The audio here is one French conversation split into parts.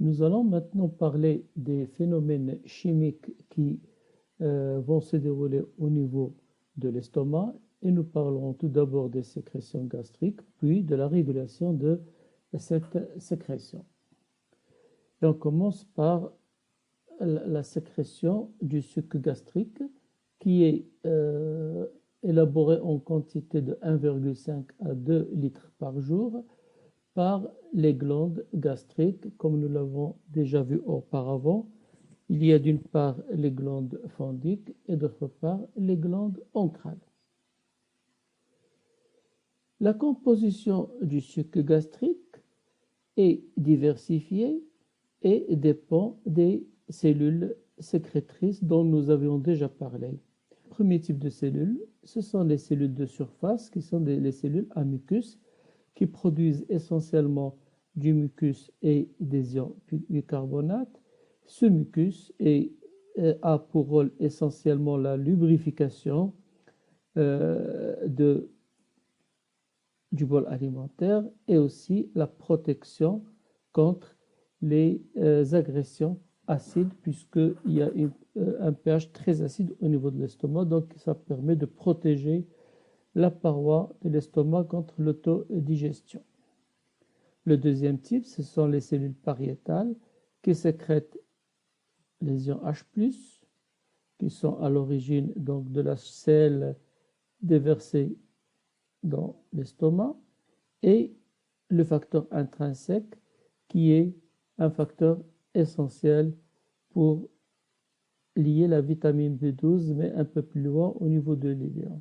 Nous allons maintenant parler des phénomènes chimiques qui vont se dérouler au niveau de l'estomac et nous parlerons tout d'abord des sécrétions gastriques, puis de la régulation de cette sécrétion. Et on commence par la sécrétion du suc gastrique qui est élaboré en quantité de 1,5 à 2 litres par jour par les glandes gastriques, comme nous l'avons déjà vu auparavant. Il y a d'une part les glandes fondiques et d'autre part les glandes entrales. La composition du suc gastrique est diversifiée et dépend des cellules sécrétrices dont nous avions déjà parlé. Le premier type de cellules, ce sont les cellules de surface qui sont les cellules à mucus qui produisent essentiellement du mucus et des ions bicarbonate. Ce mucus a pour rôle essentiellement la lubrification du bol alimentaire et aussi la protection contre les agressions acides, puisqu'il y a un pH très acide au niveau de l'estomac, donc ça permet de protéger la paroi de l'estomac contre l'autodigestion. Le deuxième type, ce sont les cellules pariétales qui sécrètent les ions H+, qui sont à l'origine donc de la sel déversé dans l'estomac, et le facteur intrinsèque qui est un facteur essentiel pour lier la vitamine B12, mais un peu plus loin au niveau de l'ilium.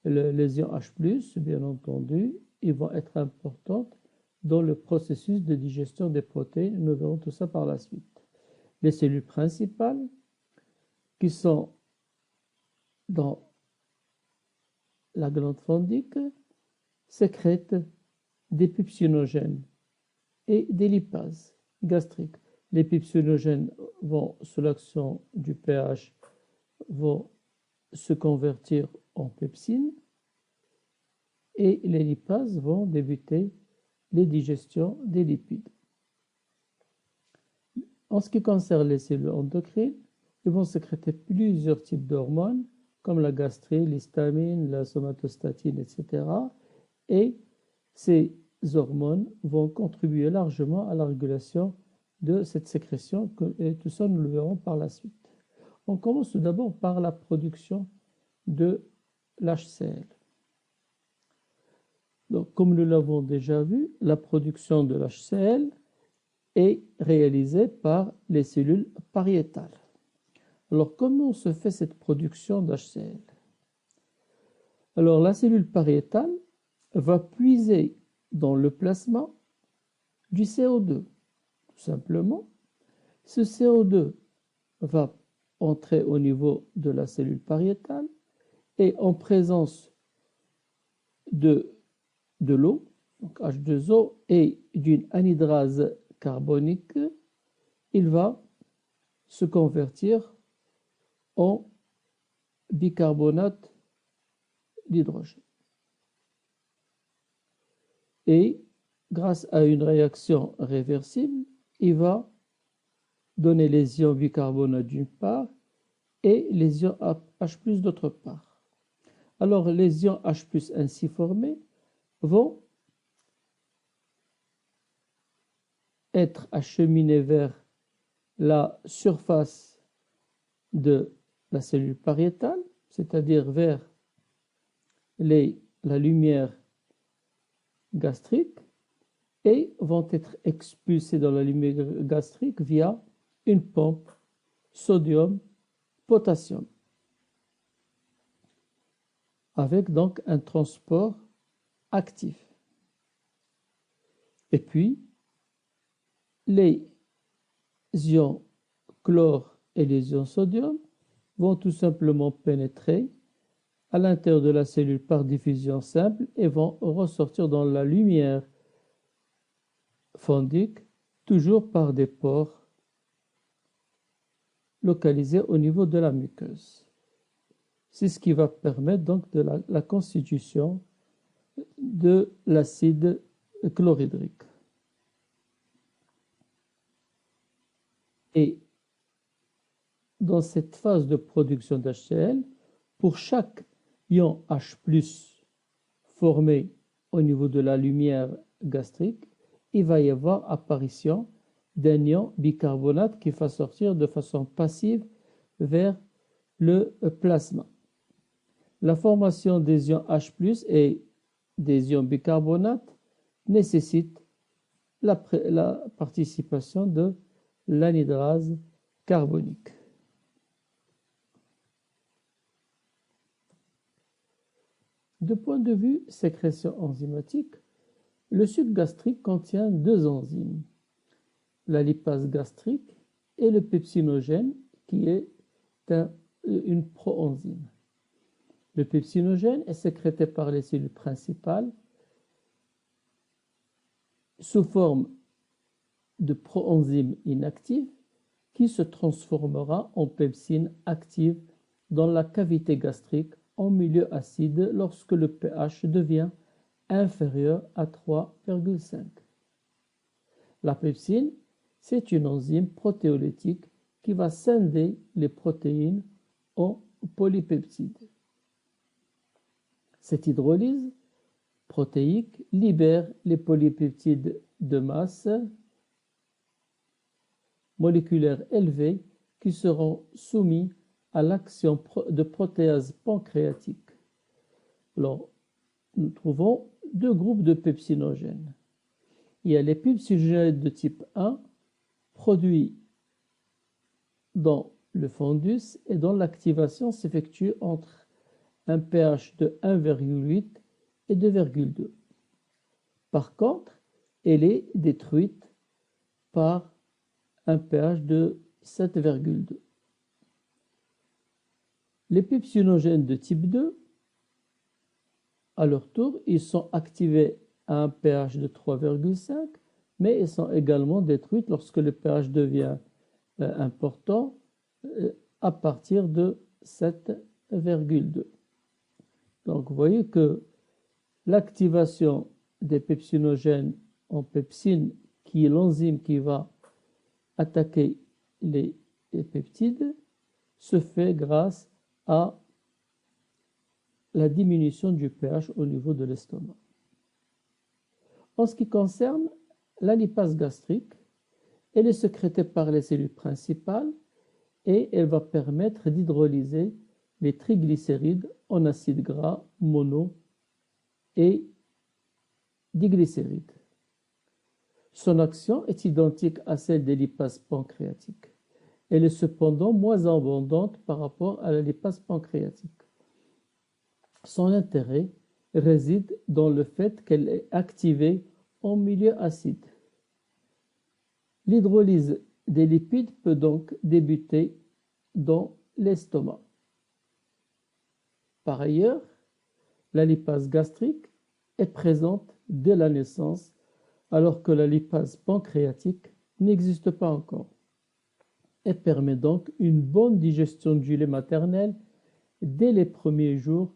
Les ions H+, bien entendu, ils vont être importants dans le processus de digestion des protéines. Nous verrons tout ça par la suite. Les cellules principales, qui sont dans la glande fondique, sécrètent des pepsinogènes et des lipases gastriques. Les pepsinogènes vont, sous l'action du pH, vont se convertir en pepsine et les lipases vont débuter les digestions des lipides. En ce qui concerne les cellules endocrines, ils vont sécréter plusieurs types d'hormones comme la gastrine, l'histamine, la somatostatine, etc. Et ces hormones vont contribuer largement à la régulation de cette sécrétion et tout ça nous le verrons par la suite. On commence tout d'abord par la production de l'HCl. Donc, comme nous l'avons déjà vu, la production de l'HCl est réalisée par les cellules pariétales. Alors, comment se fait cette production d'HCl? Alors, la cellule pariétale va puiser dans le plasma du CO2, tout simplement. Ce CO2 va entrer au niveau de la cellule pariétale et en présence de l'eau, donc H2O, et d'une anhydrase carbonique, il va se convertir en bicarbonate d'hydrogène. Et grâce à une réaction réversible, il va donner les ions bicarbonate d'une part et les ions H+ d'autre part. Alors les ions H+ ainsi formés vont être acheminés vers la surface de la cellule pariétale, c'est-à-dire vers la lumière gastrique, et vont être expulsés dans la lumière gastrique via une pompe sodium-potassium, avec donc un transport actif. Et puis, les ions chlore et les ions sodium vont tout simplement pénétrer à l'intérieur de la cellule par diffusion simple et vont ressortir dans la lumière fondique, toujours par des pores localisés au niveau de la muqueuse. C'est ce qui va permettre donc de la constitution de l'acide chlorhydrique. Et dans cette phase de production d'HCl, pour chaque ion H+, formé au niveau de la lumière gastrique, il va y avoir apparition d'un ion bicarbonate qui va sortir de façon passive vers le plasma. La formation des ions H+ et des ions bicarbonate nécessite la participation de l'anhydrase carbonique. De point de vue sécrétion enzymatique, le suc gastrique contient deux enzymes, la lipase gastrique et le pepsinogène qui est une proenzyme. Le pepsinogène est sécrété par les cellules principales sous forme de proenzyme inactive qui se transformera en pepsine active dans la cavité gastrique en milieu acide lorsque le pH devient inférieur à 3,5. La pepsine, c'est une enzyme protéolytique qui va scinder les protéines en polypeptides. Cette hydrolyse protéique libère les polypeptides de masse moléculaire élevée qui seront soumis à l'action de protéase pancréatique. Alors, nous trouvons deux groupes de pepsinogènes. Il y a les pepsinogènes de type 1 produits dans le fundus et dont l'activation s'effectue entre un pH de 1,8 et 2,2. Par contre, elle est détruite par un pH de 7,2. Les pepsinogènes de type 2, à leur tour, ils sont activés à un pH de 3,5, mais ils sont également détruits lorsque le pH devient important à partir de 7,2. Donc, vous voyez que l'activation des pepsinogènes en pepsine, qui est l'enzyme qui va attaquer les peptides, se fait grâce à la diminution du pH au niveau de l'estomac. En ce qui concerne la lipase gastrique, elle est sécrétée par les cellules principales et elle va permettre d'hydrolyser les triglycérides en acides gras mono et diglycérides. Son action est identique à celle des lipases pancréatiques. Elle est cependant moins abondante par rapport à la lipase pancréatique. Son intérêt réside dans le fait qu'elle est activée en milieu acide. L'hydrolyse des lipides peut donc débuter dans l'estomac. Par ailleurs, la lipase gastrique est présente dès la naissance, alors que la lipase pancréatique n'existe pas encore. Elle permet donc une bonne digestion du lait maternel dès les premiers jours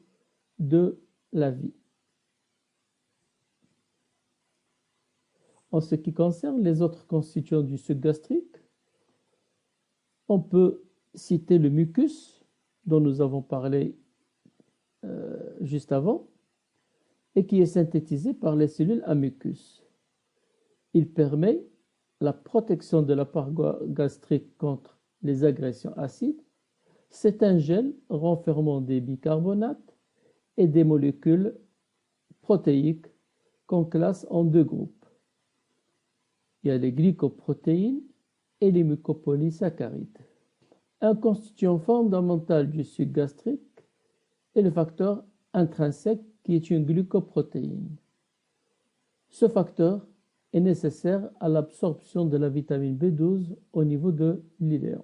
de la vie. En ce qui concerne les autres constituants du suc gastrique, on peut citer le mucus, dont nous avons parlé juste avant, et qui est synthétisé par les cellules à mucus. Il permet la protection de la paroi gastrique contre les agressions acides. C'est un gel renfermant des bicarbonates et des molécules protéiques qu'on classe en deux groupes. Il y a les glycoprotéines et les mucopolysaccharides. Un constituant fondamental du suc gastrique est le facteur intrinsèque qui est une glucoprotéine. Ce facteur est nécessaire à l'absorption de la vitamine B12 au niveau de l'iléon.